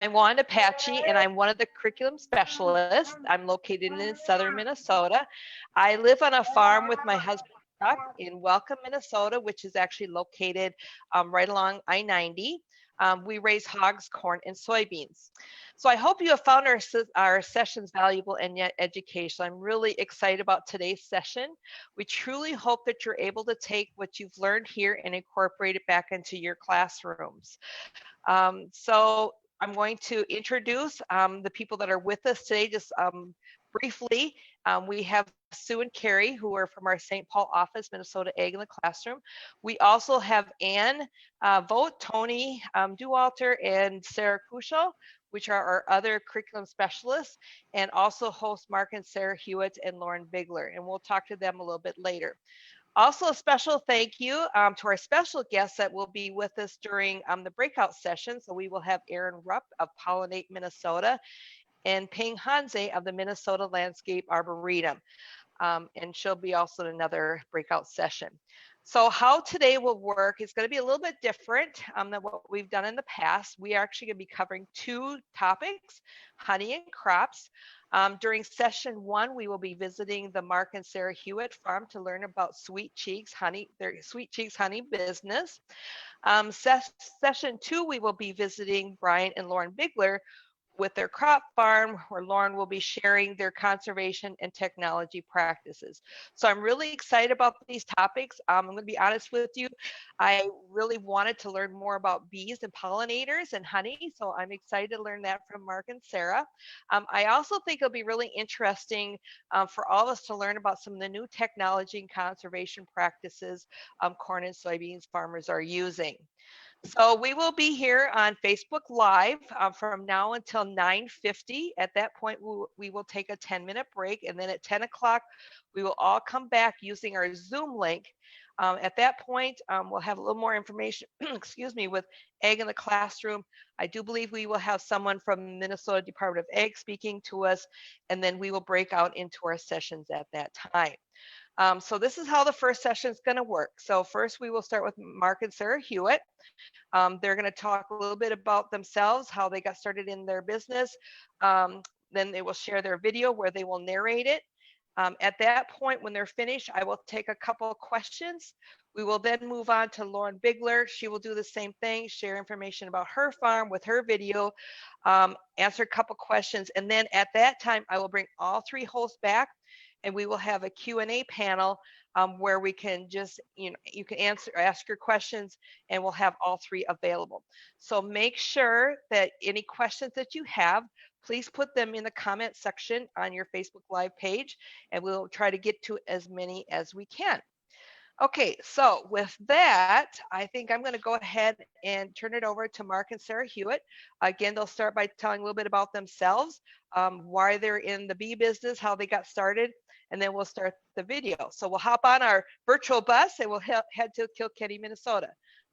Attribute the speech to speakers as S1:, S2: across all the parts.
S1: I'm Wanda Apache, and I'm one of the curriculum specialists. I'm located in southern Minnesota. I live on a farm with my husband Chuck in Welcome, Minnesota, which is actually located right along I-90. We raise hogs, corn, and soybeans. So I hope you have found our sessions valuable and yet educational. I'm really excited about today's session. We truly hope that you're able to take what you've learned here and incorporate it back into your classrooms. So I'm going to introduce the people that are with us today just briefly. We have Sue and Carrie, who are from our St. Paul office, Minnesota Ag in the Classroom. We also have Ann Vogt, Tony Duwalter, and Sarah Cushel, which are our other curriculum specialists, and also host Mark and Sarah Hewitt and Lauren Bigler. And we'll talk to them a little bit later. Also, a special thank you to our special guests that will be with us during the breakout session. So we will have Erin Rupp of Pollinate, Minnesota, and Ping Hanze of the Minnesota Landscape Arboretum. And she'll be also in another breakout session. So how today will work is going to be a little bit different than what we've done in the past. We are actually going to be covering two topics, honey and crops. During session one, we will be visiting the Mark and Sarah Hewitt farm to learn about Sweet Cheeks Honey, their Sweet Cheeks Honey business. Session two, we will be visiting Brian and Lauren Bigler with their crop farm, where Lauren will be sharing their conservation and technology practices. So I'm really excited about these topics. I'm going to be honest with you. I really wanted to learn more about bees and pollinators and honey. So I'm excited to learn that from Mark and Sarah. I also think it'll be really interesting for all of us to learn about some of the new technology and conservation practices corn and soybeans farmers are using. So we will be here on Facebook Live from now until 9:50. At that point, we will take a 10-minute break. And then at 10 o'clock, we will all come back using our Zoom link. At that point, we'll have a little more information, excuse me, with Ag in the Classroom. I do believe we will have someone from Minnesota Department of Ag speaking to us, and then we will break out into our sessions at that time. So this is how the first session is going to work. So first, we will start with Mark and Sarah Hewitt. They're going to talk a little bit about themselves, how they got started in their business. Then they will share their video where they will narrate it. At that point, when they're finished, I will take a couple of questions. We will then move on to Lauren Bigler. She will do the same thing, share information about her farm with her video, answer a couple questions. And then at that time, I will bring all three hosts back, and we will have a Q&A panel where we can just, you can ask your questions, and we'll have all three available. So make sure that any questions that you have, please put them in the comment section on your Facebook Live page, and we'll try to get to as many as we can. Okay, so with that, I think I'm going to go ahead and turn it over to Mark and Sarah Hewitt. Again, they'll start by telling a little bit about themselves, why they're in the bee business, how they got started, and then we'll start the video. So we'll hop on our virtual bus and we'll head to Kilkenny, Minnesota.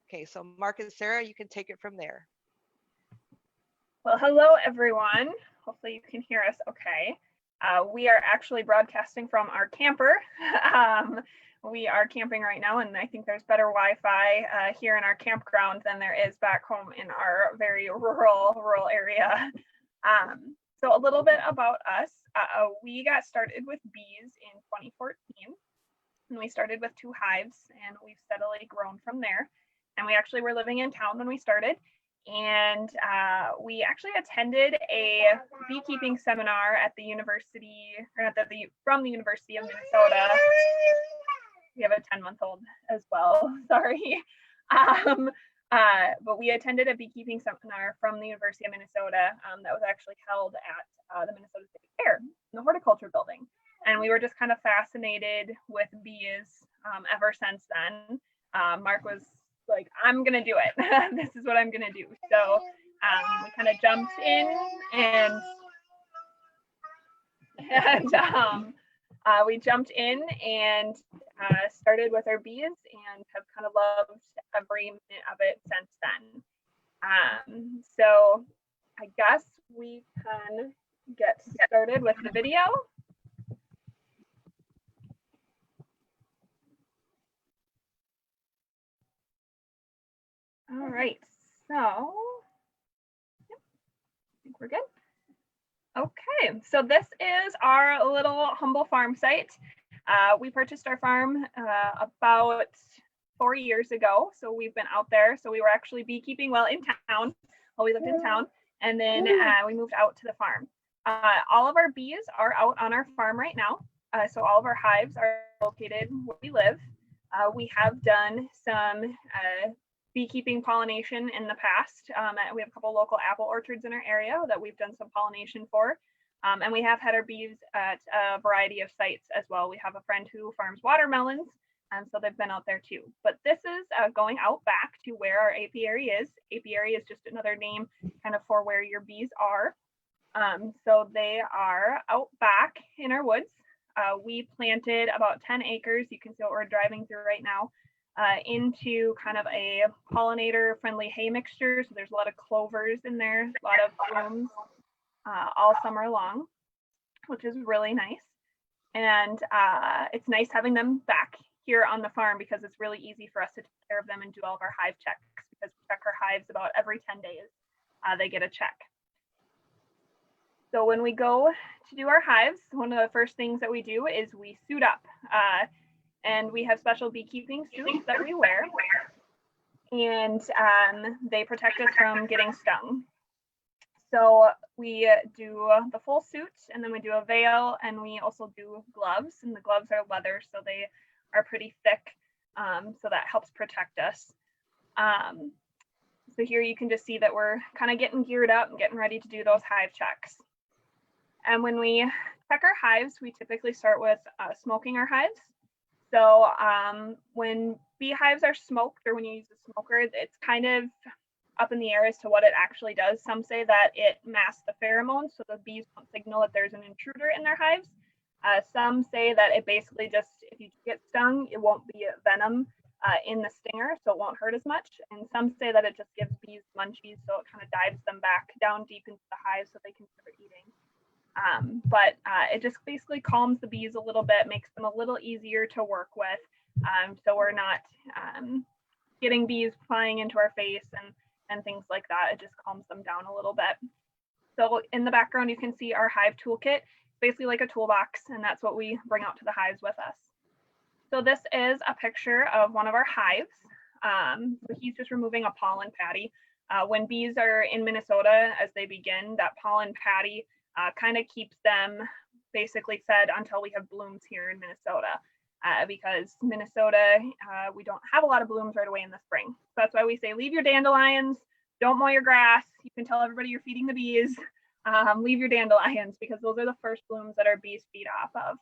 S1: Okay, so Mark and Sarah, you can take it from there.
S2: Well, hello, everyone. Hopefully you can hear us okay. We are actually broadcasting from our camper. We are camping right now, and I think there's better Wi-Fi here in our campground than there is back home in our very rural area. So a little bit about us. We got started with bees in 2014, and we started with 2 hives, and we've steadily grown from there. And we actually were living in town when we started, and we actually attended a beekeeping seminar at the university, or from the University of Minnesota. We have a 10-month-old as well, sorry. But we attended a beekeeping seminar from the University of Minnesota that was actually held at the Minnesota State Fair in the horticulture building. And we were just kind of fascinated with bees ever since then. Mark was like, I'm gonna do it. This is what I'm gonna do. So we kind of jumped in and we jumped in and started with our bees and have kind of loved every minute of it since then. So I guess we can get started with the video. All right, so think we're good. Okay, so this is our little humble farm site. We purchased our farm about 4 years ago, so we've been out there. So we were actually beekeeping while in town, while we lived in town, and then we moved out to the farm. All of our bees are out on our farm right now, so all of our hives are located where we live. We have done some beekeeping pollination in the past. We have a couple local apple orchards in our area that we've done some pollination for. And we have had our bees at a variety of sites as well. We have a friend who farms watermelons, and so they've been out there too. But this is going out back to where our apiary is. Apiary is just another name kind of for where your bees are. So they are out back in our woods. We planted about 10 acres. You can see what we're driving through right now. Into kind of a pollinator friendly hay mixture. So there's a lot of clovers in there, a lot of blooms all summer long, which is really nice. And it's nice having them back here on the farm because it's really easy for us to take care of them and do all of our hive checks because we check our hives about every 10 days. They get a check. So when we go to do our hives, one of the first things that we do is we suit up. And we have special beekeeping suits that we wear, and they protect us from getting stung. So we do the full suit, and then we do a veil, and we also do gloves, and the gloves are leather, so they are pretty thick, so that helps protect us. So here you can just see that we're kind of getting geared up and getting ready to do those hive checks. And when we check our hives, we typically start with smoking our hives. So when beehives are smoked or when you use a smoker, it's kind of up in the air as to what it actually does. Some say that it masks the pheromones, so the bees won't signal that there's an intruder in their hives. Some say that it basically just, if you get stung, it won't be venom in the stinger, so it won't hurt as much. And some say that it just gives bees munchies, so it kind of dives them back down deep into the hive so they can start eating. But it just basically calms the bees a little bit, makes them a little easier to work with. So we're not getting bees flying into our face and things like that. It just calms them down a little bit. So in the background, you can see our hive toolkit, basically like a toolbox, and that's what we bring out to the hives with us. So this is a picture of one of our hives. So he's just removing a pollen patty. When bees are in Minnesota, as they begin, that pollen patty kind of keeps them basically fed until we have blooms here in Minnesota. Because Minnesota, we don't have a lot of blooms right away in the spring. So that's why we say leave your dandelions, don't mow your grass. You can tell everybody you're feeding the bees. Leave your dandelions because those are the first blooms that our bees feed off of.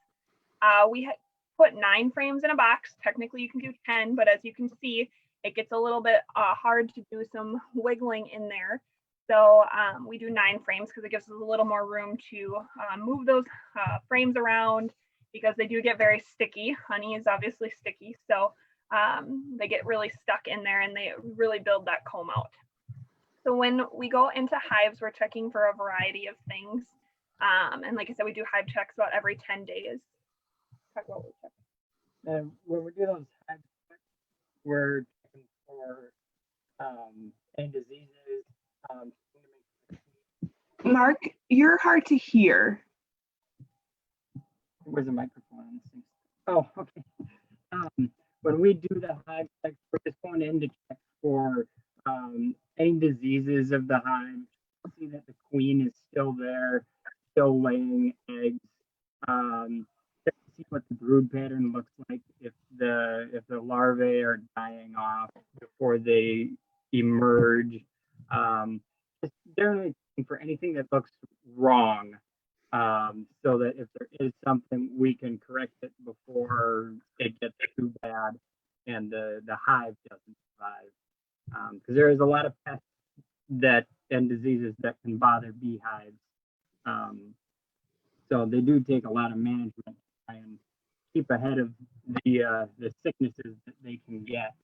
S2: We put 9 frames in a box. Technically you can do 10, but as you can see, it gets a little bit hard to do some wiggling in there. So we do 9 frames because it gives us a little more room to move those frames around because they do get very sticky. Honey is obviously sticky, so they get really stuck in there and they really build that comb out. So when we go into hives, we're checking for a variety of things. And like I said, we do hive checks about every 10 days. Talk about what we check.
S3: And when we do those hive checks, we're checking for any diseases.
S4: Mark, you're hard to hear.
S3: Where's the microphone on this thing? Oh, okay. When we do the hive checks, we're just going in to check for any diseases of the hive. See that the queen is still there, still laying eggs. See what the brood pattern looks like if the larvae are dying off before they emerge. Just generally for anything that looks wrong, so that if there is something, we can correct it before it gets too bad and the hive doesn't survive. Because there is a lot of pests and diseases that can bother beehives. So they do take a lot of management to try and keep ahead of the sicknesses that they can get.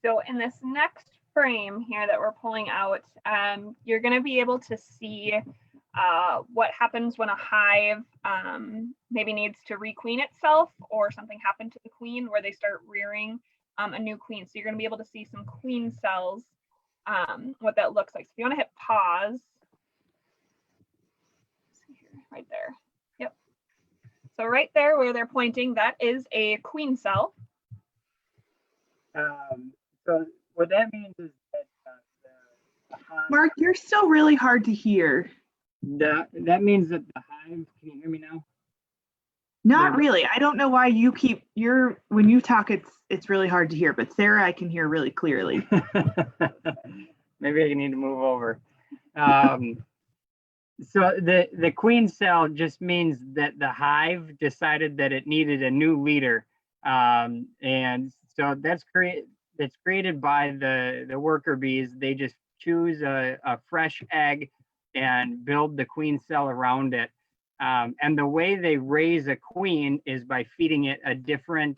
S2: So in this next frame here that we're pulling out, you're going to be able to see what happens when a hive maybe needs to requeen itself or something happened to the queen where they start rearing a new queen. So you're going to be able to see some queen cells what that looks like. So if you want to hit pause, right there. Yep. So right there where they're pointing, that is a queen cell.
S3: So what that means is that the hive,
S4: Mark, you're still really hard to hear.
S3: that means that the hive, can you hear me now?
S4: Not
S3: Yeah.
S4: really. I don't know why you keep when you talk, it's really hard to hear, but Sarah, I can hear really clearly.
S3: Maybe I need to move over. So the queen cell just means that the hive decided that it needed a new leader. And so that's created by the worker bees. They just choose a fresh egg and build the queen cell around it. And the way they raise a queen is by feeding it a different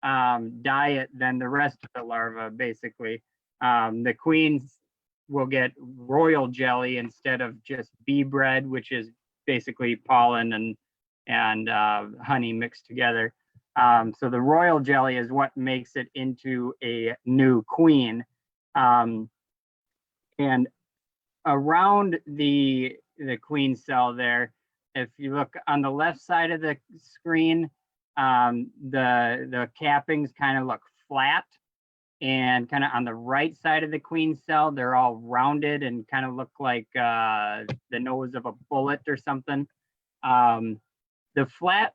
S3: diet than the rest of the larva, basically. The queens will get royal jelly instead of just bee bread, which is basically pollen and honey mixed together. So the royal jelly is what makes it into a new queen. And around the queen cell there, if you look on the left side of the screen, the cappings kind of look flat, and kind of on the right side of the queen cell, they're all rounded and kind of look like the nose of a bullet or something. The flat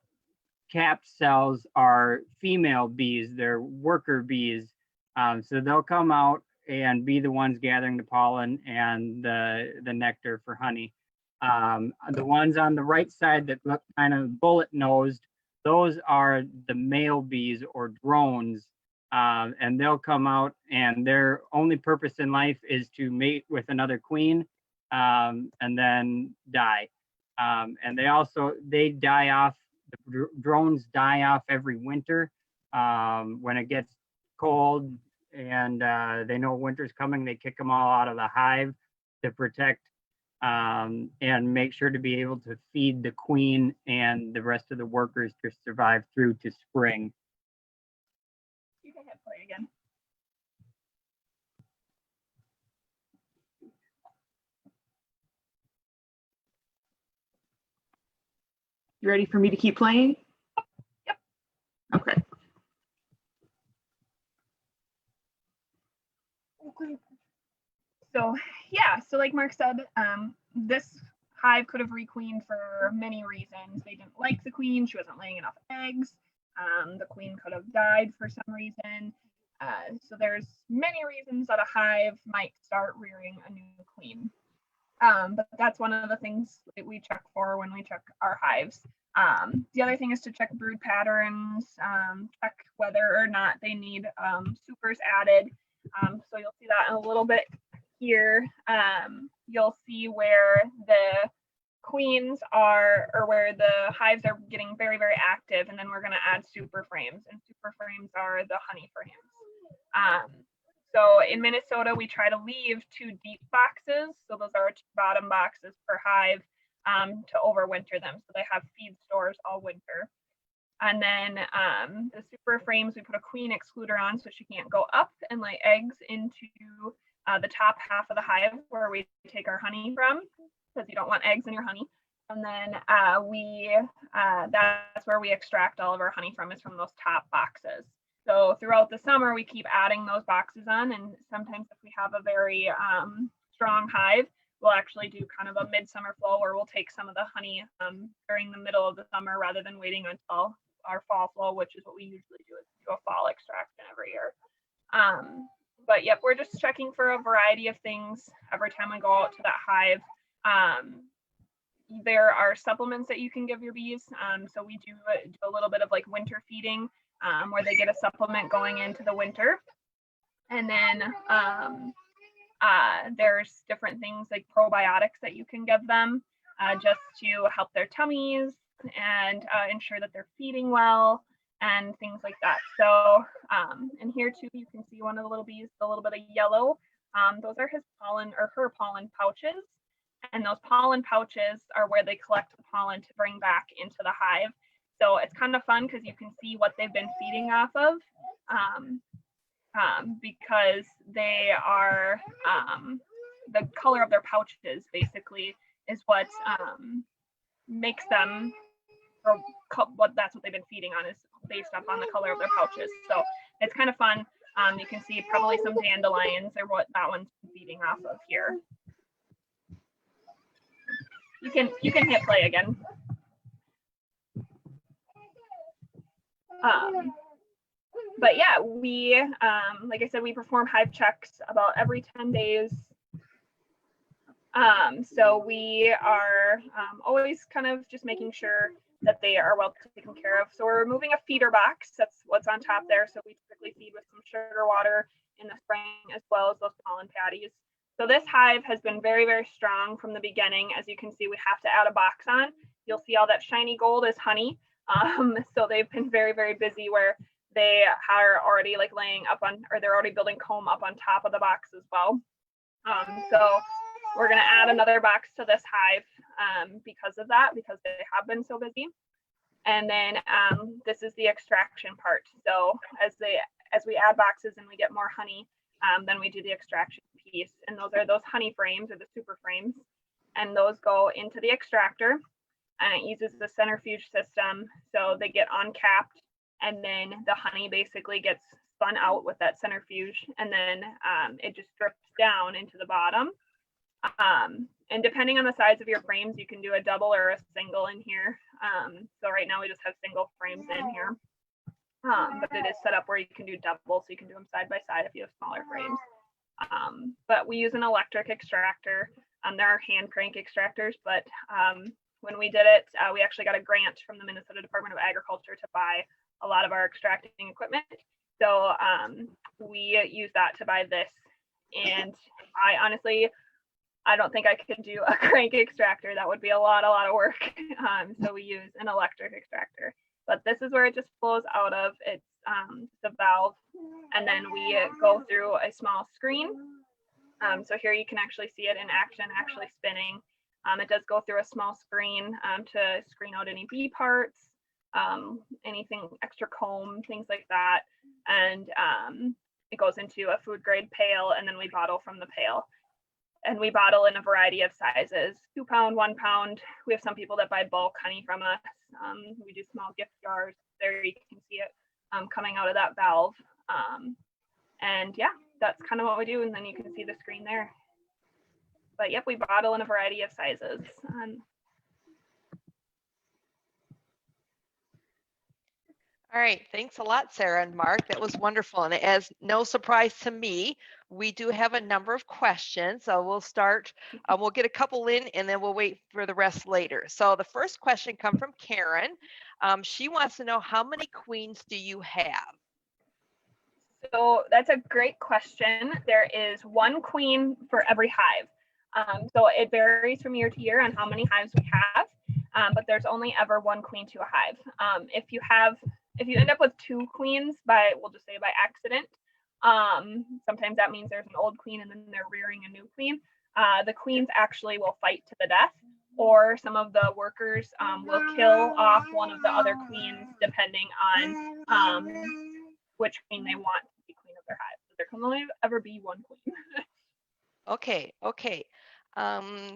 S3: capped cells are female bees, they're worker bees. So they'll come out and be the ones gathering the pollen and the nectar for honey. The ones on the right side that look kind of bullet nosed, those are the male bees or drones. And they'll come out, and their only purpose in life is to mate with another queen and then die. And they die off, the drones die off every winter. When it gets cold and they know winter's coming, they kick them all out of the hive to protect and make sure to be able to feed the queen and the rest of the workers to survive through to spring.
S2: You can hit play again.
S4: You ready for me to keep playing?
S2: Yep.
S4: Okay.
S2: So yeah, so like Mark said, this hive could have requeened for many reasons. They didn't like the queen, she wasn't laying enough eggs. The queen could have died for some reason. So there's many reasons that a hive might start rearing a new queen. But that's one of the things that we check for when we check our hives. The other thing is to check brood patterns, check whether or not they need supers added. So you'll see that in a little bit here. You'll see where the queens are, or where the hives are getting very, very active, and then we're going to add super frames, and super frames are the honey frames. So in Minnesota, we try to leave 2 deep boxes. So those are 2 bottom boxes per hive to overwinter them. So they have feed stores all winter. And then the super frames, we put a queen excluder on so she can't go up and lay eggs into the top half of the hive where we take our honey from, because you don't want eggs in your honey. And then that's where we extract all of our honey from, is from those top boxes. So throughout the summer, we keep adding those boxes on, and sometimes if we have a very strong hive, we'll actually do kind of a midsummer flow where we'll take some of the honey during the middle of the summer rather than waiting until our fall flow, which is what we usually do, is do a fall extraction every year. But yep, we're just checking for a variety of things every time we go out to that hive. There are supplements that you can give your bees. So we do a little bit of like winter feeding, where they get a supplement going into the winter. And then there's different things like probiotics that you can give them just to help their tummies and ensure that they're feeding well and things like that. So and here too, you can see one of the little bees, the little bit of yellow. Those are his pollen or her pollen pouches. And those pollen pouches are where they collect the pollen to bring back into the hive. So it's kind of fun because you can see what they've been feeding off of. because they are, the color of their pouches basically is what makes them, or that's what they've been feeding on, is based upon the color of their pouches. So it's kind of fun. You can see probably some dandelions or what that one's feeding off of here. You can hit play again. But yeah, we, like I said, we perform hive checks about every 10 days. So we are always kind of just making sure that they are well taken care of. So we're removing a feeder box. That's what's on top there. So we typically feed with some sugar water in the spring, as well as those pollen patties. So this hive has been very, very strong from the beginning. As you can see, we have to add a box on. You'll see all that shiny gold is honey. So they've been very, very busy where they are already like laying up on, or they're already building comb up on top of the box as well. So we're going to add another box to this hive because of that, because they have been so busy. And then this is the extraction part. So as we add boxes and we get more honey, then we do the extraction piece. And those are those honey frames, or the super frames. And those go into the extractor, and it uses the centrifuge system. So they get uncapped, and then the honey basically gets spun out with that centrifuge, and then it just drips down into the bottom. And depending on the size of your frames, you can do a double or a single in here. So right now we just have single frames in here, but it is set up where you can do double, so you can do them side by side if you have smaller frames. But we use an electric extractor. There are hand crank extractors, but when we did it, we actually got a grant from the Minnesota Department of Agriculture to buy a lot of our extracting equipment. So we use that to buy this. And I honestly, I don't think I could do a crank extractor. That would be a lot of work. So we use an electric extractor. But this is where it just flows out of. It's the valve. And then we go through a small screen. So here you can actually see it in action, actually spinning. It does go through a small screen to screen out any bee parts, anything extra comb, things like that. And it goes into a food grade pail, and then we bottle from the pail. And we bottle in a variety of sizes, 2 pound, 1 pound. We have some people that buy bulk honey from us. We do small gift jars. There you can see it coming out of that valve. And yeah, that's kind of what we do. And then you can see the screen there. But yep, we bottle in a variety of sizes.
S1: All right, thanks a lot, Sarah and Mark. That was wonderful. And as no surprise to me, we do have a number of questions. So we'll start, we'll get a couple in, and then we'll wait for the rest later. So the first question comes from Karen. She wants to know, how many queens do you have?
S2: So that's a great question. There is 1 queen for every hive. So it varies from year to year on how many hives we have, but there's only ever 1 queen to a hive. If you end up with 2 queens we'll just say by accident, sometimes that means there's an old queen and then they're rearing a new queen. The queens actually will fight to the death, or some of the workers will kill off one of the other queens depending on which queen they want to be queen of their hive. So there can only ever be 1 queen.
S1: Okay.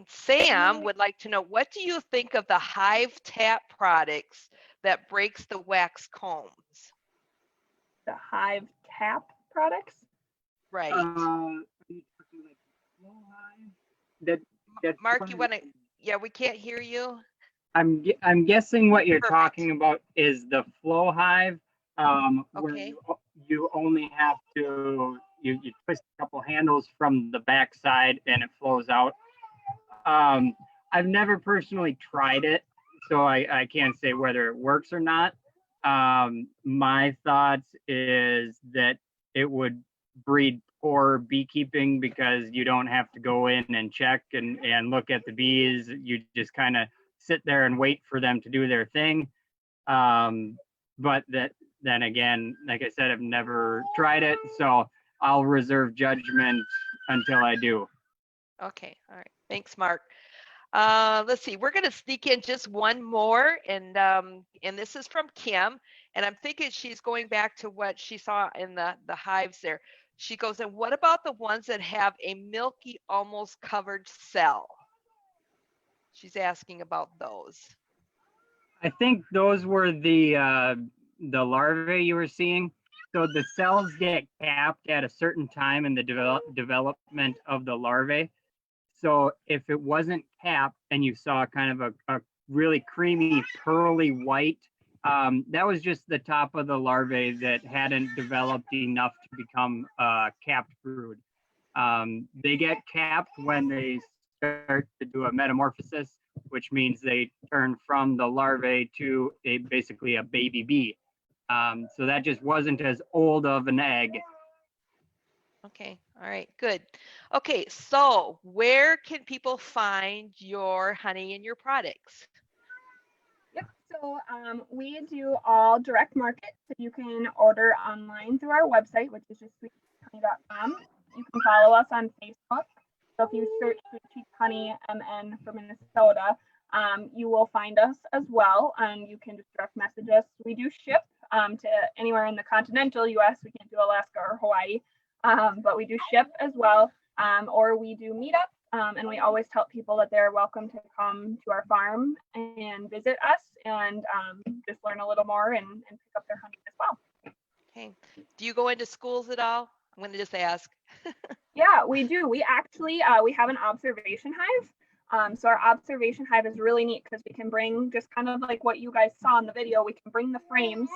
S1: Sam would like to know, what do you think of the Hive Tap products that breaks the wax combs?
S2: The Hive Tap products?
S1: Right. Mark, you want to? Yeah, we can't hear you.
S3: I'm guessing what you're
S1: Perfect.
S3: talking about is the Flow Hive, where
S1: Okay.
S3: you only have to you twist a couple handles from the back side and it flows out. I've never personally tried it, so I can't say whether it works or not. My thoughts is that it would breed poor beekeeping because you don't have to go in and check and look at the bees. You just kind of sit there and wait for them to do their thing. But then again, like I said, I've never tried it, so I'll reserve judgment until I do.
S1: Okay. All right. Thanks, Mark. Let's see. We're going to sneak in just one more, and this is from Kim, And I'm thinking she's going back to what she saw in the hives there. She goes, and what about the ones that have a milky, almost covered cell? She's asking about those.
S3: I think those were the larvae you were seeing. So the cells get capped at a certain time in the development of the larvae. So if it wasn't capped and you saw kind of a really creamy, pearly white, that was just the top of the larvae that hadn't developed enough to become a capped brood. They get capped when they start to do a metamorphosis, which means they turn from the larvae to basically a baby bee. So that just wasn't as old of an egg.
S1: Okay, all right, good. Okay, so where can people find your honey and your products?
S2: Yep. So we do all direct market. So you can order online through our website, which is just sweetpeachhoney.com. You can follow us on Facebook. So if you search Sweet Peach Honey MN for Minnesota, you will find us as well, and you can just direct message us. We do ship to anywhere in the continental U.S. We can't do Alaska or Hawaii, but we do ship as well, or we do meetups, and we always tell people that they're welcome to come to our farm and visit us and just learn a little more and pick up their honey as well.
S1: Okay, do you go into schools at all? I'm going to just ask.
S2: Yeah, we do. We actually, we have an observation hive. So our observation hive is really neat because we can bring, just kind of like what you guys saw in the video, we can bring the frames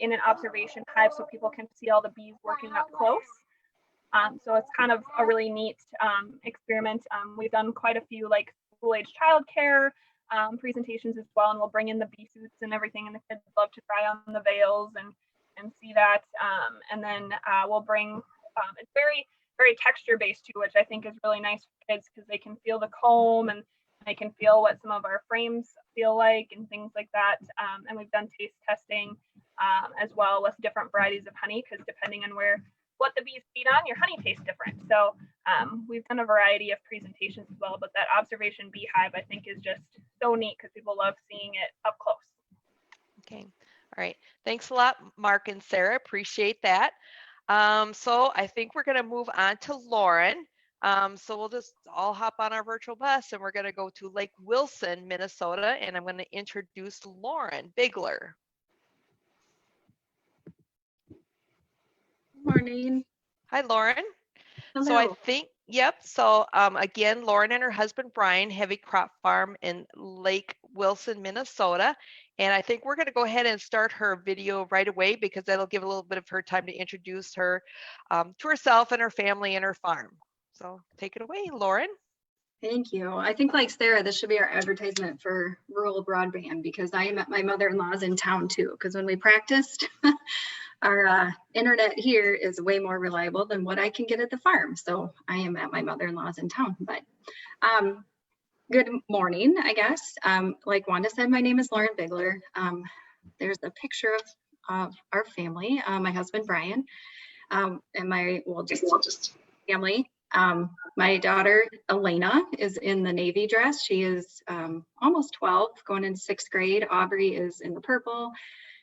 S2: in an observation hive so people can see all the bees working up close. So it's kind of a really neat experiment. We've done quite a few like school-age childcare presentations as well, and we'll bring in the bee suits and everything, and the kids love to try on the veils and see that. And then we'll bring, it's very texture based too, which I think is really nice for kids because they can feel the comb and they can feel what some of our frames feel like and things like that. And we've done taste testing as well with different varieties of honey, because depending on what the bees feed on, your honey tastes different. So we've done a variety of presentations as well, but that observation beehive I think is just so neat because people love seeing it up close.
S1: Okay, all right. Thanks a lot, Mark and Sarah. Appreciate that. So I think we're going to move on to Lauren. So we'll just all hop on our virtual bus and we're going to go to Lake Wilson, Minnesota, and I'm going to introduce Lauren Bigler.
S5: Morning.
S1: Hi, Lauren.
S5: Hello.
S1: So I think, yep. So again, Lauren and her husband, Brian, have a crop farm in Lake Wilson, Minnesota. And I think we're going to go ahead and start her video right away because that'll give a little bit of her time to introduce her to herself and her family and her farm. So take it away, Lauren.
S5: Thank you. I think like Sarah, this should be our advertisement for rural broadband because I am at my mother-in-law's in town too. Because when we practiced, our internet here is way more reliable than what I can get at the farm. So I am at my mother-in-law's in town. But good morning, I guess. Like Wanda said, my name is Lauren Bigler. There's a picture of our family, my husband, Brian, and my, just family. My daughter, Elena, is in the Navy dress. She is almost 12, going into 6th grade. Aubrey is in the purple.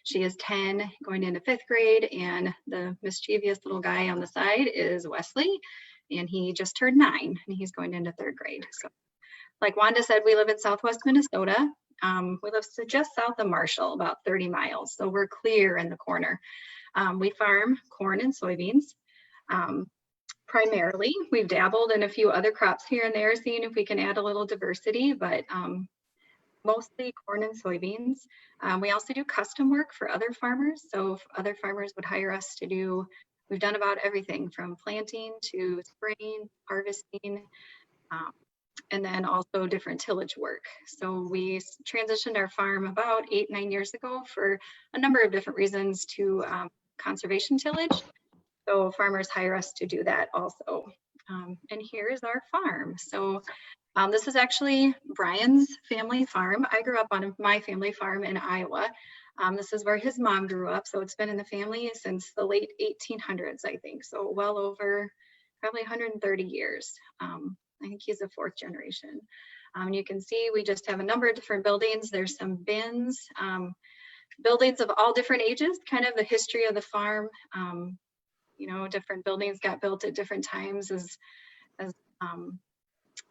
S5: She is 10, going into 5th grade. And the mischievous little guy on the side is Wesley, and he just turned 9, and he's going into 3rd grade. So like Wanda said, we live in Southwest Minnesota. We live just south of Marshall, about 30 miles. So we're clear in the corner. We farm corn and soybeans. Primarily, we've dabbled in a few other crops here and there, seeing if we can add a little diversity, but mostly corn and soybeans. We also do custom work for other farmers. So if other farmers would hire us to do, we've done about everything from planting to spraying, harvesting, and then also different tillage work. So we transitioned our farm about 8-9 years ago for a number of different reasons to conservation tillage. So farmers hire us to do that also. And here's our farm. So this is actually Brian's family farm. I grew up on my family farm in Iowa. This is where his mom grew up. So it's been in the family since the late 1800s, I think. So well over probably 130 years. I think he's a 4th generation. You can see we just have a number of different buildings. There's some bins buildings of all different ages, kind of the history of the farm. You know, different buildings got built at different times as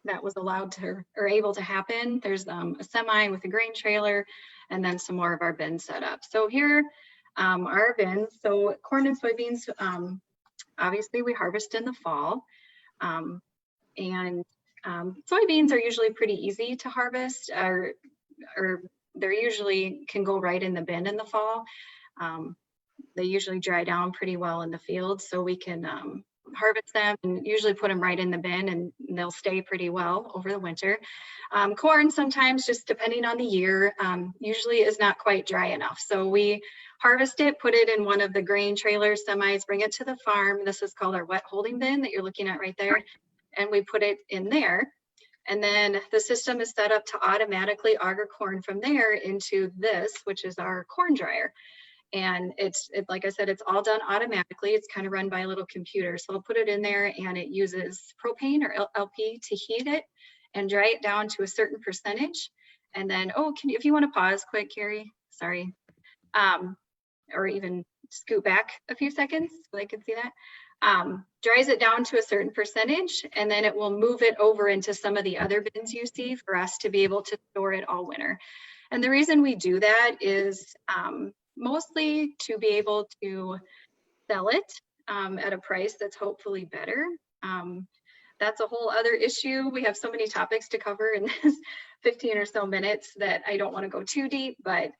S5: that was allowed to or able to happen. There's a semi with a grain trailer, and then some more of our bins set up. So here are our bins. So corn and soybeans, obviously we harvest in the fall. Soybeans are usually pretty easy to harvest, or they're usually can go right in the bin in the fall. They usually dry down pretty well in the field, so we can harvest them and usually put them right in the bin, and they'll stay pretty well over the winter. Corn sometimes, just depending on the year, usually is not quite dry enough. So we harvest it, put it in one of the grain trailers, semis, bring it to the farm. This is called our wet holding bin that you're looking at right there. And we put it in there. And then the system is set up to automatically auger corn from there into this, which is our corn dryer. And it's like I said, it's all done automatically. It's kind of run by a little computer. So I'll put it in there, and it uses propane or LP to heat it and dry it down to a certain percentage. And then, if you want to pause quick, Carrie, sorry. Or even scoot back a few seconds so they can see that. Dries it down to a certain percentage, and then it will move it over into some of the other bins you see for us to be able to store it all winter. And the reason we do that is mostly to be able to sell it at a price that's hopefully better. That's a whole other issue. We have so many topics to cover in this 15 or so minutes that I don't want to go too deep, but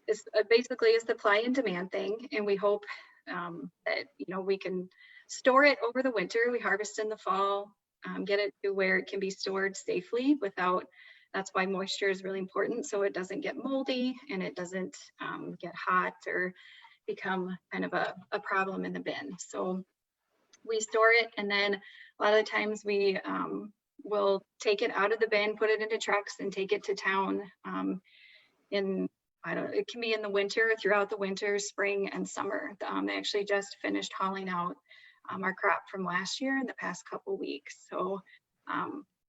S5: it's basically a supply and demand thing. And we hope that, we can store it over the winter. We harvest in the fall, get it to where it can be stored safely without. That's why moisture is really important, so it doesn't get moldy and it doesn't get hot or become kind of a problem in the bin. So we store it, and then a lot of the times we will take it out of the bin, put it into trucks, and take it to town. It can be in the winter, throughout the winter, spring, and summer. They actually just finished hauling out our crop from last year in the past couple weeks. So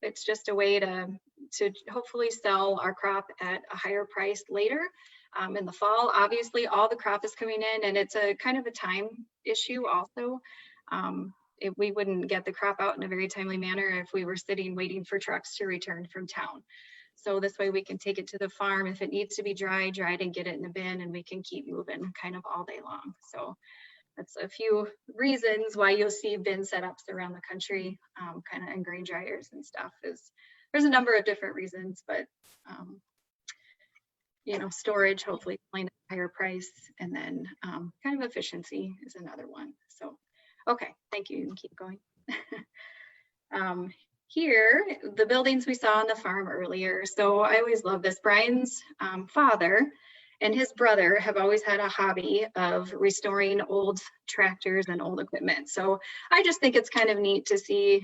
S5: it's just a way to hopefully sell our crop at a higher price later in the fall. Obviously, all the crop is coming in, and it's a kind of a time issue also. If we wouldn't get the crop out in a very timely manner if we were sitting waiting for trucks to return from town. So this way we can take it to the farm. If it needs to be dried and get it in the bin, and we can keep moving kind of all day long. So that's a few reasons why you'll see bin setups around the country, kind of in grain dryers and stuff. There's a number of different reasons, but storage, hopefully selling at a higher price, and then kind of efficiency is another one. So, okay, thank you. You can keep going. Here, the buildings we saw on the farm earlier. So I always love this. Brian's father and his brother have always had a hobby of restoring old tractors and old equipment. So I just think it's kind of neat to see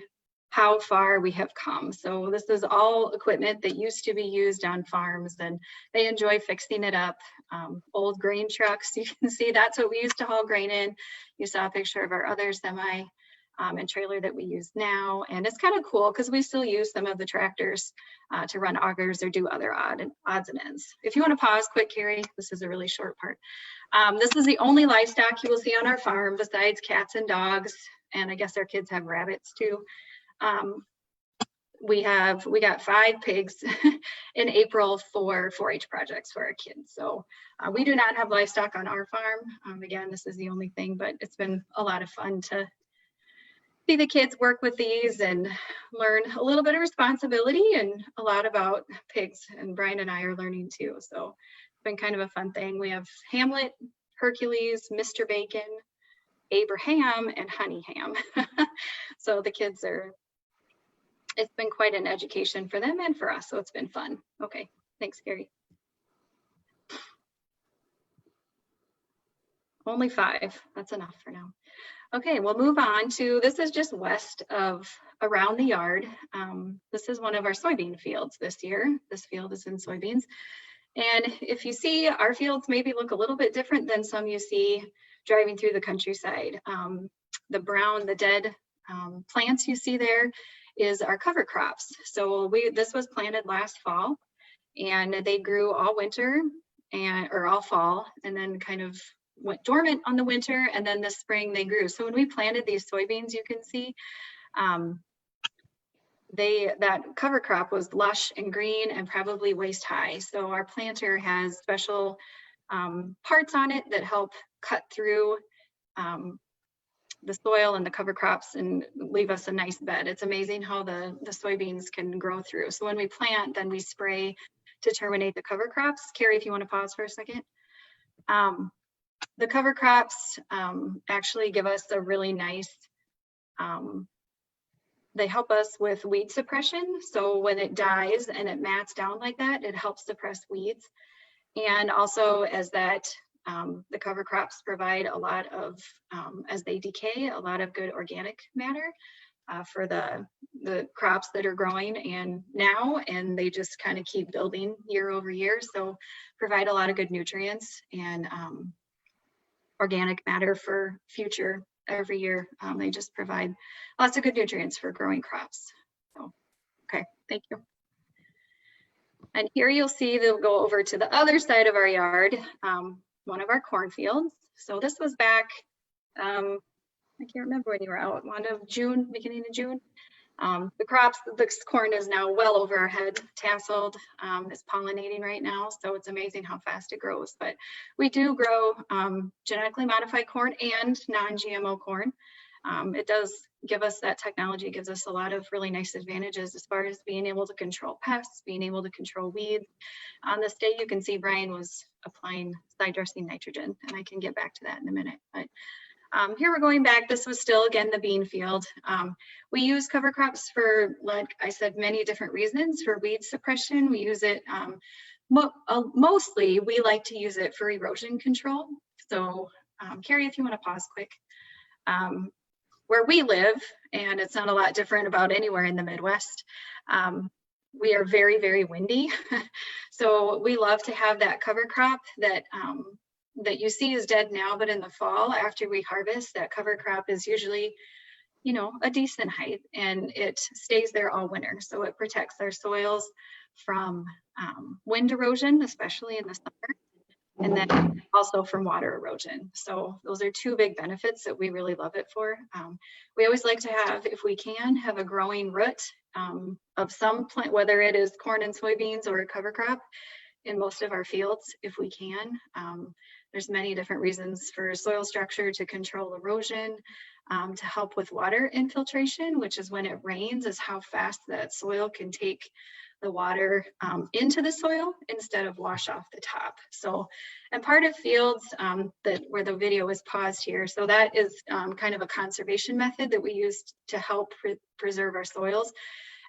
S5: how far we have come. So this is all equipment that used to be used on farms, and they enjoy fixing it up. Old grain trucks, you can see that's what we used to haul grain in. You saw a picture of our other semi and trailer that we use now. And it's kind of cool because we still use some of the tractors to run augers or do other odds and ends. If you want to pause quick, Carrie, this is a really short part. This is the only livestock you will see on our farm besides cats and dogs. And I guess our kids have rabbits too. We got 5 pigs in April for 4-H projects for our kids. So we do not have livestock on our farm. Again, this is the only thing, but it's been a lot of fun to see the kids work with these and learn a little bit of responsibility and a lot about pigs. And Brian and I are learning too. So it's been kind of a fun thing. We have Hamlet, Hercules, Mr. Bacon, Abraham, and Honey Ham. So the kids it's been quite an education for them and for us. So it's been fun. Okay, thanks, Gary. Only 5, that's enough for now. Okay, we'll move on to, this is just west of around the yard. This is one of our soybean fields this year. This field is in soybeans. And if you see, our fields maybe look a little bit different than some you see driving through the countryside. The brown, the dead plants you see there is our cover crops. So this was planted last fall, and they grew all winter. or all fall, and then kind of went dormant on the winter, and then this spring they grew. So when we planted these soybeans, you can see that cover crop was lush and green and probably waist high. So our planter has special parts on it that help cut through the soil and the cover crops and leave us a nice bed. It's amazing how the soybeans can grow through. So when we plant, then we spray to terminate the cover crops. Carrie, if you want to pause for a second. The cover crops actually give us a really nice, they help us with weed suppression. So when it dies and it mats down like that, it helps suppress weeds. And also as that, the cover crops provide a lot of, as they decay, a lot of good organic matter for the crops that are growing and they just kind of keep building year over year. So provide a lot of good nutrients and organic matter for future every year. They just provide lots of good nutrients for growing crops. So, okay, thank you. And here you'll see they'll go over to the other side of our yard, one of our cornfields. So this was back, I can't remember when you were out, June, beginning of June. The crops, this corn is now well over our head, tasseled, it's pollinating right now. So it's amazing how fast it grows. But we do grow genetically modified corn and non-GMO corn. It does give us that technology, gives us a lot of really nice advantages as far as being able to control pests, being able to control weeds. On this day, you can see Brian was applying side dressing nitrogen, and I can get back to that in a minute. But here we're going back. This was still, again, the bean field. We use cover crops for, like I said, many different reasons. For weed suppression, we use it, mostly we like to use it for erosion control. So Carrie, if you want to pause quick. Where we live, and it's not a lot different about anywhere in the Midwest, we are very, very windy. So we love to have that cover crop that that you see is dead now, but in the fall after we harvest, that cover crop is usually, you know, a decent height, and it stays there all winter. So it protects our soils from wind erosion, especially in the summer, and then also from water erosion. So those are two big benefits that we really love it for. We always like to have, if we can, have a growing root of some plant, whether it is corn and soybeans or a cover crop in most of our fields, if we can. There's many different reasons for soil structure to control erosion, to help with water infiltration, which is when it rains, is how fast that soil can take the water into the soil instead of wash off the top. So, and part of fields that where the video is paused here, so that is kind of a conservation method that we use to help preserve our soils.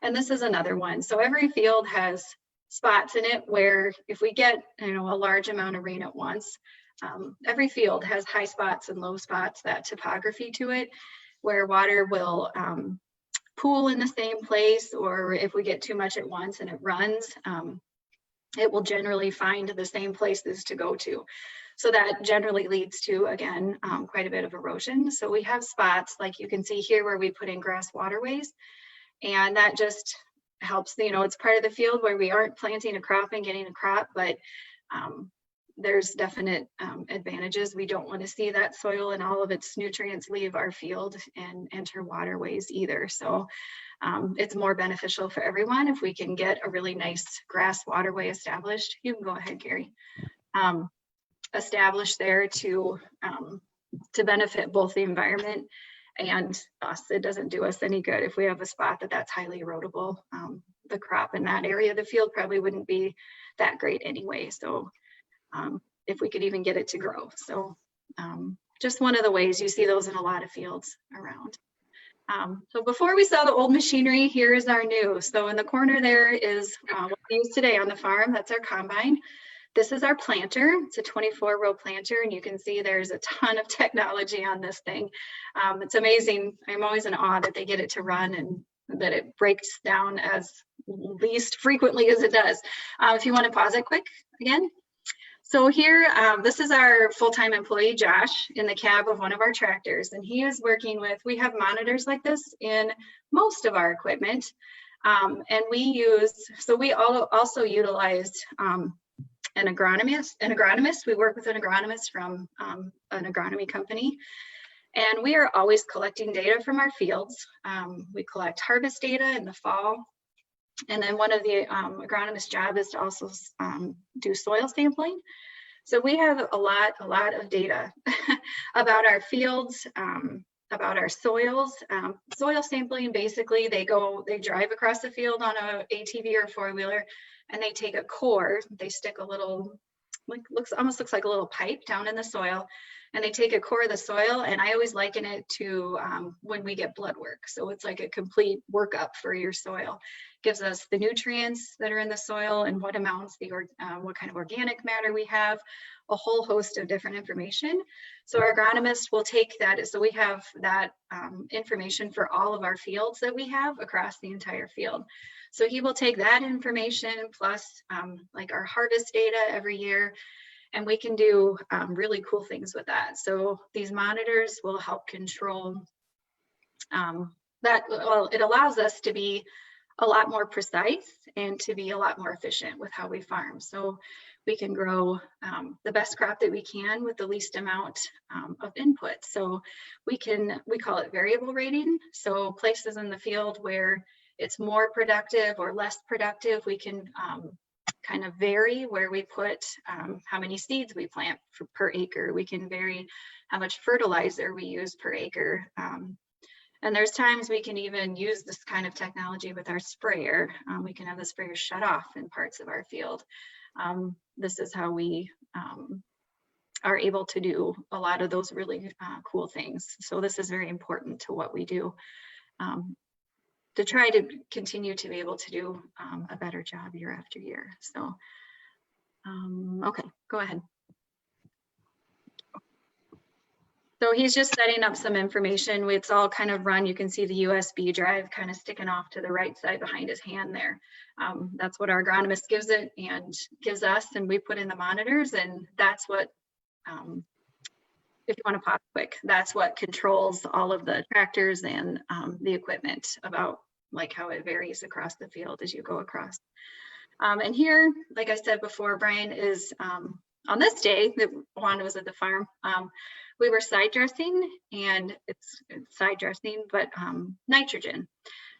S5: And this is another one. So every field has spots in it where if we get, you know, a large amount of rain at once, every field has high spots and low spots, that topography to it, where water will pool in the same place, or if we get too much at once and it runs, it will generally find the same places to go to. So that generally leads to, again, quite a bit of erosion. So we have spots like you can see here where we put in grass waterways, and that just helps, you know, it's part of the field where we aren't planting a crop and getting a crop, but there's definite advantages. We don't want to see that soil and all of its nutrients leave our field and enter waterways either. So it's more beneficial for everyone if we can get a really nice grass waterway established. You can go ahead, Gary. Established there to benefit both the environment and us. It doesn't do us any good if we have a spot that's highly erodible. The crop in that area of the field probably wouldn't be that great anyway. So if we could even get it to grow. So just one of the ways you see those in a lot of fields around. So before we saw the old machinery, here is our new. So in the corner there is what we use today on the farm. That's our combine. This is our planter. It's a 24-row planter, and you can see there's a ton of technology on this thing. It's amazing. I'm always in awe that they get it to run and that it breaks down as least frequently as it does. If you want to pause it quick again. So here, this is our full-time employee, Josh, in the cab of one of our tractors, and he is working with, we have monitors like this in most of our equipment, and we use, so we also utilized an agronomist. We work with an agronomist from an agronomy company. And we are always collecting data from our fields. We collect harvest data in the fall. And then one of the agronomist's job is to also do soil sampling. So we have a lot of data about our fields, about our soils. Soil sampling, basically they drive across the field on a ATV or four-wheeler, and they take a core, they stick a little, almost looks like a little pipe down in the soil, and they take a core of the soil, and I always liken it to when we get blood work. So it's like a complete workup for your soil. Gives us the nutrients that are in the soil and what amounts, what kind of organic matter we have, a whole host of different information. So our agronomist will take that, so we have that information for all of our fields that we have across the entire field. So he will take that information plus like our harvest data every year, and we can do really cool things with that. So these monitors will help control that. Well, it allows us to be a lot more precise and to be a lot more efficient with how we farm. So we can grow the best crop that we can with the least amount of input. So we call it variable rating. So places in the field where it's more productive or less productive, we can kind of vary where we put how many seeds we plant per acre. We can vary how much fertilizer we use per acre. And there's times we can even use this kind of technology with our sprayer. We can have the sprayer shut off in parts of our field. This is how we are able to do a lot of those really cool things. So this is very important to what we do to try to continue to be able to do a better job year after year. So, okay, go ahead. So he's just setting up some information. It's all kind of run. You can see the USB drive kind of sticking off to the right side behind his hand there. That's what our agronomist gives it and gives us, and we put in the monitors, and that's what, if you want to pause quick, that's what controls all of the tractors and the equipment about like how it varies across the field as you go across. And here, like I said before, Brian, is on this day that Wanda was at the farm, we were side dressing, and it's side dressing, but nitrogen.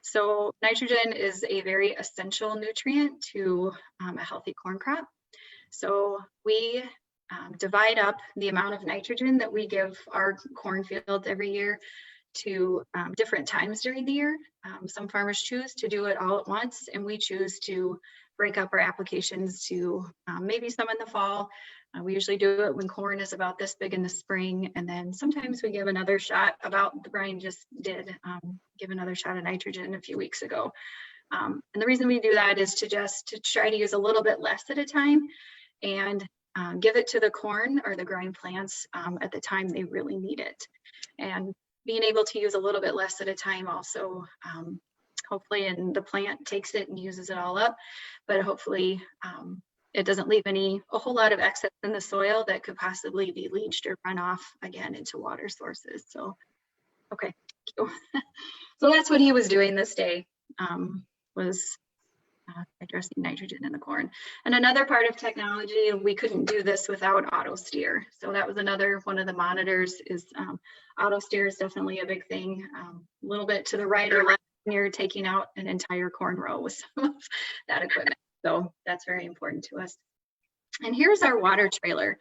S5: So nitrogen is a very essential nutrient to a healthy corn crop. So we divide up the amount of nitrogen that we give our cornfields every year to different times during the year. Some farmers choose to do it all at once, and we choose to break up our applications to maybe some in the fall. We usually do it when corn is about this big in the spring, and then sometimes we give another shot, about the Brian just did give another shot of nitrogen a few weeks ago. And the reason we do that is to try to use a little bit less at a time and give it to the corn or the growing plants at the time they really need it. And being able to use a little bit less at a time also, hopefully, and the plant takes it and uses it all up, but hopefully it doesn't leave a whole lot of excess in the soil that could possibly be leached or run off again into water sources. So, okay. So that's what he was doing this day, was addressing nitrogen in the corn. And another part of technology, we couldn't do this without auto steer. So that was another one of the monitors is auto steer is definitely a big thing. A little bit to the right or left, you're taking out an entire corn row with some of that equipment. So that's very important to us. And here's our water trailer.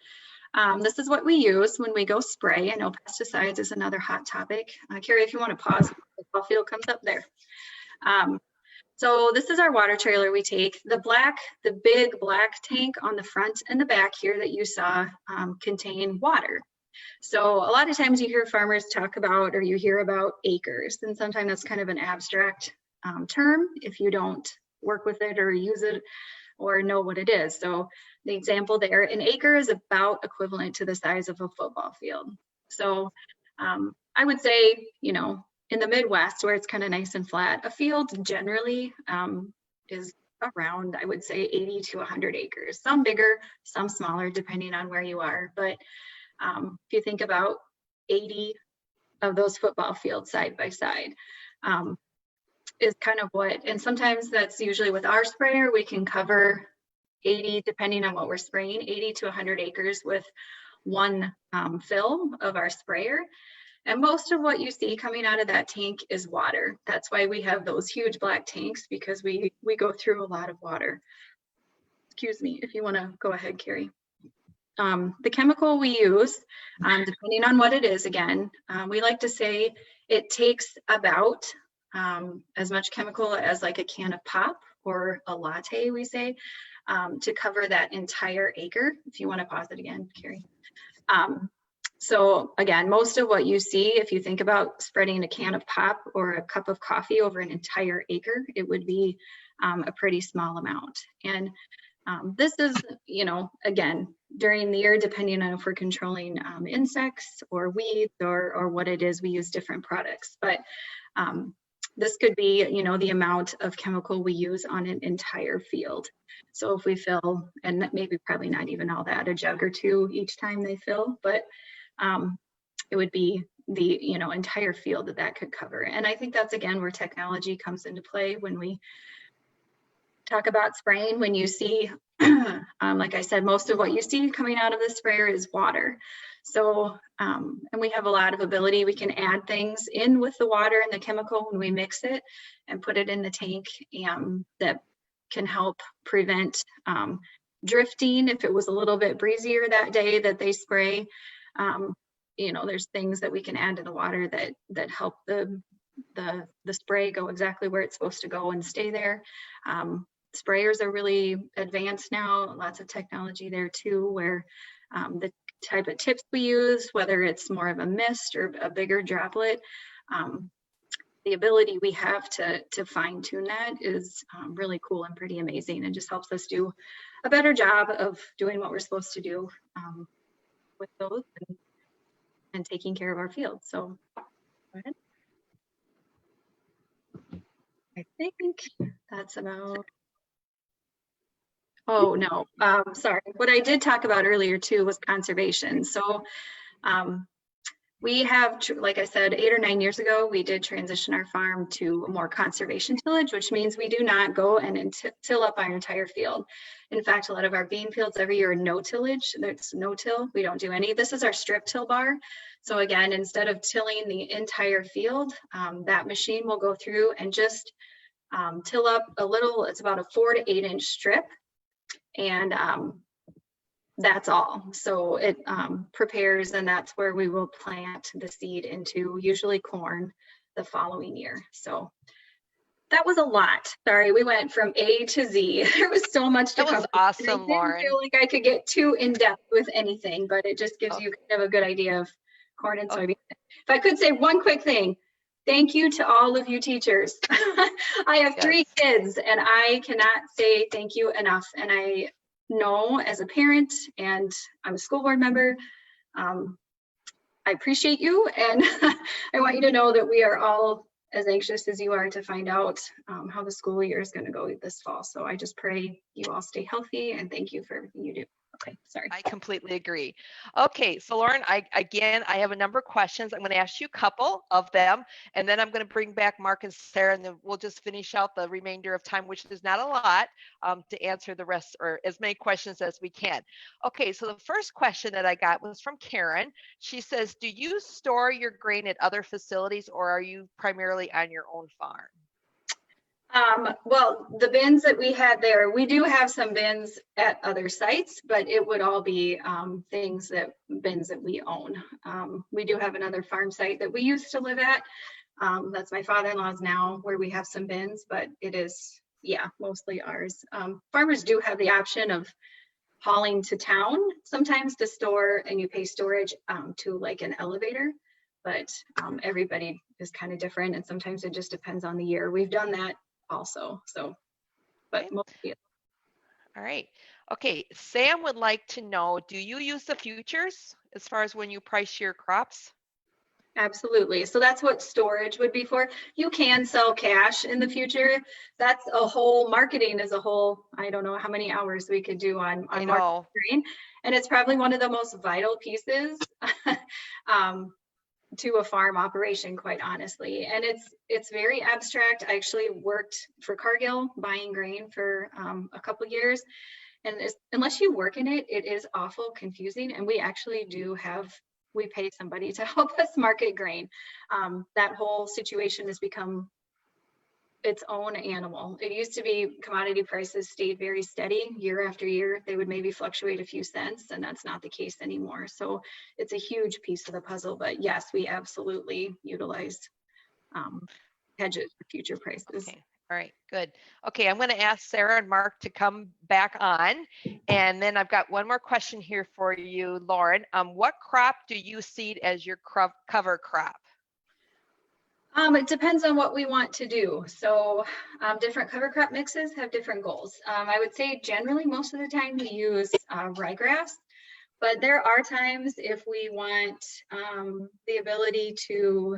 S5: This is what we use when we go spray. I know pesticides is another hot topic. Carrie, if you want to pause, the ball field comes up there. So this is our water trailer we take. The big black tank on the front and the back here that you saw contain water. So a lot of times you hear farmers talk about, or you hear about acres, and sometimes that's kind of an abstract term if you don't work with it or use it or know what it is. So the example there, an acre is about equivalent to the size of a football field. So I would say, you know, in the Midwest where it's kind of nice and flat, a field generally is around, I would say, 80 to 100 acres, some bigger, some smaller, depending on where you are. But if you think about 80 of those football fields side by side, is kind of what, and sometimes that's usually with our sprayer, we can cover 80, depending on what we're spraying, 80 to 100 acres with one fill of our sprayer. And most of what you see coming out of that tank is water. That's why we have those huge black tanks, because we go through a lot of water. Excuse me, if you want to go ahead, Carrie. The chemical we use, depending on what it is, again, we like to say it takes about as much chemical as like a can of pop or a latte, we say, to cover that entire acre. If you want to pause it again, Carrie. So again, most of what you see, if you think about spreading a can of pop or a cup of coffee over an entire acre, it would be a pretty small amount. And this is, you know, again, during the year, depending on if we're controlling insects or weeds or what it is, we use different products. But this could be, you know, the amount of chemical we use on an entire field. So if we fill, and maybe probably not even all that, a jug or two each time they fill, but it would be the, you know, entire field that could cover. And I think that's, again, where technology comes into play when we talk about spraying. When you see, like I said, most of what you see coming out of the sprayer is water. So, and we have a lot of ability. We can add things in with the water and the chemical when we mix it and put it in the tank, that can help prevent drifting. If it was a little bit breezier that day that they spray, you know, there's things that we can add to the water that help the spray go exactly where it's supposed to go and stay there. Sprayers are really advanced now, lots of technology there too, where the type of tips we use, whether it's more of a mist or a bigger droplet, the ability we have to fine tune that is really cool and pretty amazing, and just helps us do a better job of doing what we're supposed to do with those and taking care of our field. So go ahead. I think that's about, oh no, sorry. What I did talk about earlier too was conservation. So we have, like I said, 8 or 9 years ago, we did transition our farm to more conservation tillage, which means we do not go and till up our entire field. In fact, a lot of our bean fields every year are no tillage. There's no till. We don't do any. This is our strip till bar. So again, instead of tilling the entire field, that machine will go through and just till up a little. It's about a 4 to 8 inch strip, and that's all. So it prepares, and that's where we will plant the seed into, usually corn, the following year. So that was a lot. Sorry, we went from A to Z. There was so much to cover.
S1: That was awesome, Lauren.
S5: I didn't feel like I could get too in depth with anything, but it just gives you kind of a good idea of corn and soybeans. If I could say one quick thing, thank you to all of you teachers. I have 3 kids, and I cannot say thank you enough. And I know, as a parent, and I'm a school board member, I appreciate you, and I want you to know that we are all as anxious as you are to find out how the school year is going to go this fall. So I just pray you all stay healthy, and thank you for everything you do. Okay, sorry.
S1: I completely agree. Okay, so Lauren, I have a number of questions. I'm going to ask you a couple of them, and then I'm going to bring back Mark and Sarah, and then we'll just finish out the remainder of time, which is not a lot, to answer the rest, or as many questions as we can. Okay, so the first question that I got was from Karen. She says, do you store your grain at other facilities, or are you primarily on your own farm?
S5: Well, the bins that we had there, we do have some bins at other sites, but it would all be bins that we own. We do have another farm site that we used to live at. That's my father-in-law's now, where we have some bins, but it is, yeah, mostly ours. Farmers do have the option of hauling to town sometimes to store, and you pay storage to like an elevator, but everybody is kind of different, and sometimes it just depends on the year. We've done that also, so, but mostly.
S1: All right. Okay, Sam would like to know, do you use the futures as far as when you price your crops?
S5: Absolutely. So that's what storage would be for. You can sell cash in the future. That's a whole marketing as a whole. I don't know how many hours we could do on marketing, and it's probably one of the most vital pieces to a farm operation, quite honestly. And it's very abstract. I actually worked for Cargill buying grain for a couple years, And unless you work in it, it is awful confusing. And we actually we pay somebody to help us market grain. That whole situation has become its own animal. It used to be commodity prices stayed very steady year after year. They would maybe fluctuate a few cents, and that's not the case anymore. So it's a huge piece of the puzzle. But yes, we absolutely utilize hedges for future prices.
S1: Okay. All right, good. Okay, I'm going to ask Sarah and Mark to come back on. And then I've got one more question here for you, Lauren. What crop do you seed as your cover crop?
S5: It depends on what we want to do. So different cover crop mixes have different goals. I would say generally most of the time we use ryegrass, but there are times if we want the ability to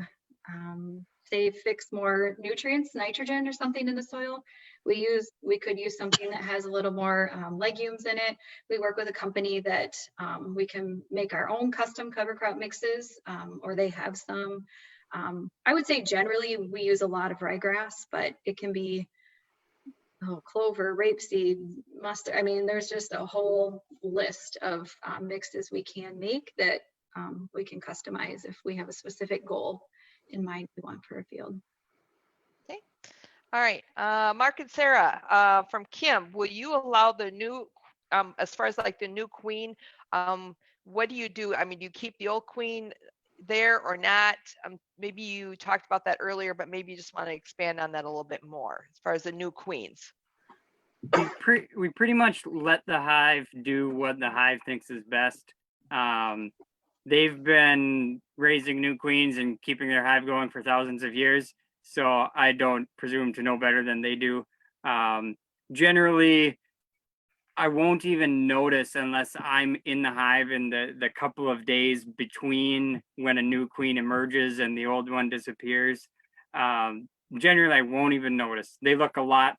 S5: say fix more nutrients, nitrogen or something in the soil, we could use something that has a little more legumes in it. We work with a company that we can make our own custom cover crop mixes, or they have some. I would say generally we use a lot of ryegrass, but it can be clover, rapeseed, mustard. I mean, there's just a whole list of mixes we can make that we can customize if we have a specific goal in mind we want for a field.
S1: Okay. All right. Mark and Sarah, from Kim, will you allow the new, as far as like the new queen, what do you do? I mean, do you keep the old queen there or not? Maybe you talked about that earlier, but maybe you just want to expand on that a little bit more as far as the new queens.
S6: We pretty much let the hive do what the hive thinks is best. They've been raising new queens and keeping their hive going for thousands of years, so I don't presume to know better than they do. Generally, I won't even notice unless I'm in the hive in the couple of days between when a new queen emerges and the old one disappears. Generally, I won't even notice. They look a lot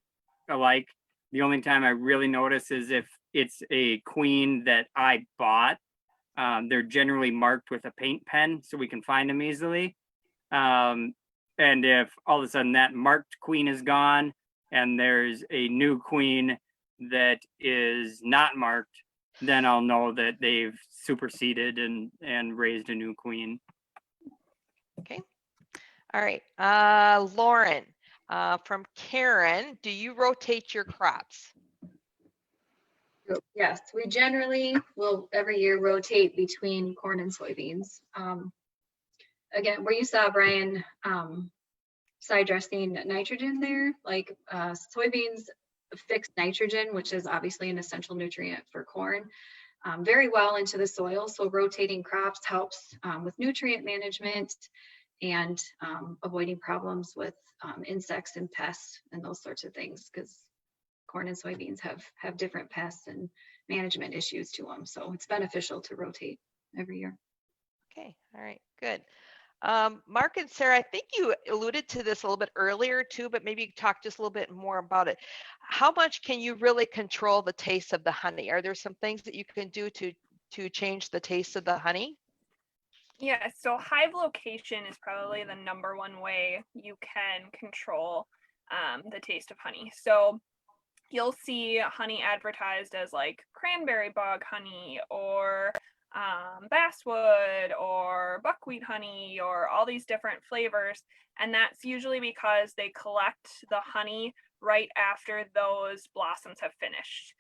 S6: alike. The only time I really notice is if it's a queen that I bought. They're generally marked with a paint pen so we can find them easily. And if all of a sudden that marked queen is gone and there's a new queen that is not marked, then I'll know that they've superseded and raised a new queen.
S1: Okay. All right. Lauren, from Karen, do you rotate your crops?
S5: Yes, we generally will every year rotate between corn and soybeans. Again, where you saw Brian side dressing nitrogen there, like soybeans fix nitrogen, which is obviously an essential nutrient for corn, very well into the soil. So rotating crops helps with nutrient management and avoiding problems with insects and pests and those sorts of things, because corn and soybeans have different pests and management issues to them. So it's beneficial to rotate every year.
S1: Okay. All right. Good. Mark and Sarah, I think you alluded to this a little bit earlier too, but maybe you could talk just a little bit more about it. How much can you really control the taste of the honey? Are there some things that you can do to change the taste of the honey?
S2: Yeah, so hive location is probably the number one way you can control the taste of honey. So you'll see honey advertised as like cranberry bog honey or basswood or buckwheat honey or all these different flavors. And that's usually because they collect the honey right after those blossoms have finished.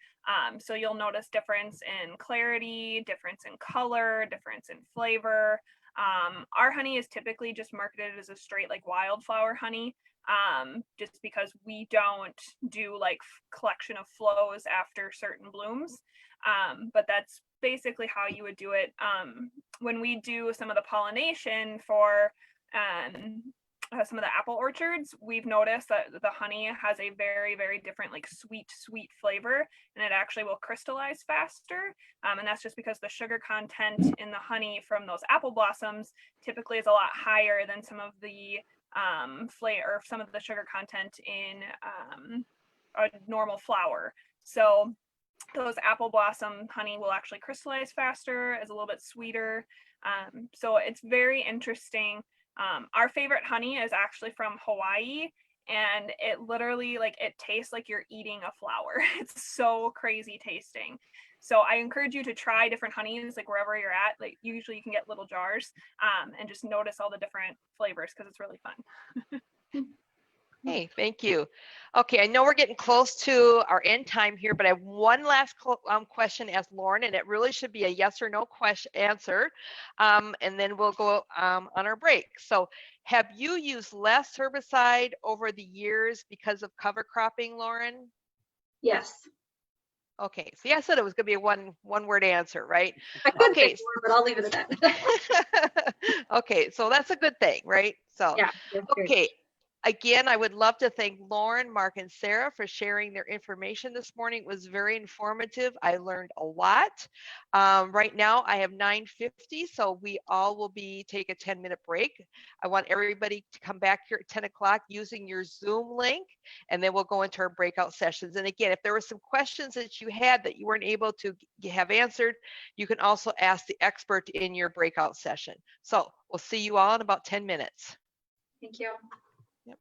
S2: So you'll notice difference in clarity, difference in color, difference in flavor. Our honey is typically just marketed as a straight like wildflower honey, just because we don't do like collection of flows after certain blooms. But that's basically how you would do it. When we do some of the pollination for some of the apple orchards, we've noticed that the honey has a very, very different like sweet flavor, and it actually will crystallize faster. And that's just because the sugar content in the honey from those apple blossoms typically is a lot higher than some of the flavor or some of the sugar content in a normal flower. So those apple blossom honey will actually crystallize faster, is a little bit sweeter. So it's very interesting. Our favorite honey is actually from Hawaii, and it literally like it tastes like you're eating a flower. It's so crazy tasting. So I encourage you to try different honeys, like wherever you're at. Like usually you can get little jars, and just notice all the different flavors because it's really fun.
S1: Hey, thank you. Okay, I know we're getting close to our end time here, but I have one last question to ask Lauren, and it really should be a yes or no question answer, and then we'll go on our break. So, have you used less herbicide over the years because of cover cropping, Lauren?
S5: Yes.
S1: Okay, see, I said it was going to be a one word answer, right?
S5: I could
S1: Okay.
S5: say more, but I'll leave it at that.
S1: Okay, so that's a good thing, right? So,
S5: Yeah. that's great.
S1: okay. Again, I would love to thank Lauren, Mark, and Sarah for sharing their information this morning. It was very informative. I learned a lot. Right now, I have 9:50, so we all will take a 10-minute break. I want everybody to come back here at 10 o'clock using your Zoom link, and then we'll go into our breakout sessions. And again, if there were some questions that you had that you weren't able to have answered, you can also ask the expert in your breakout session. So we'll see you all in about 10 minutes.
S5: Thank you.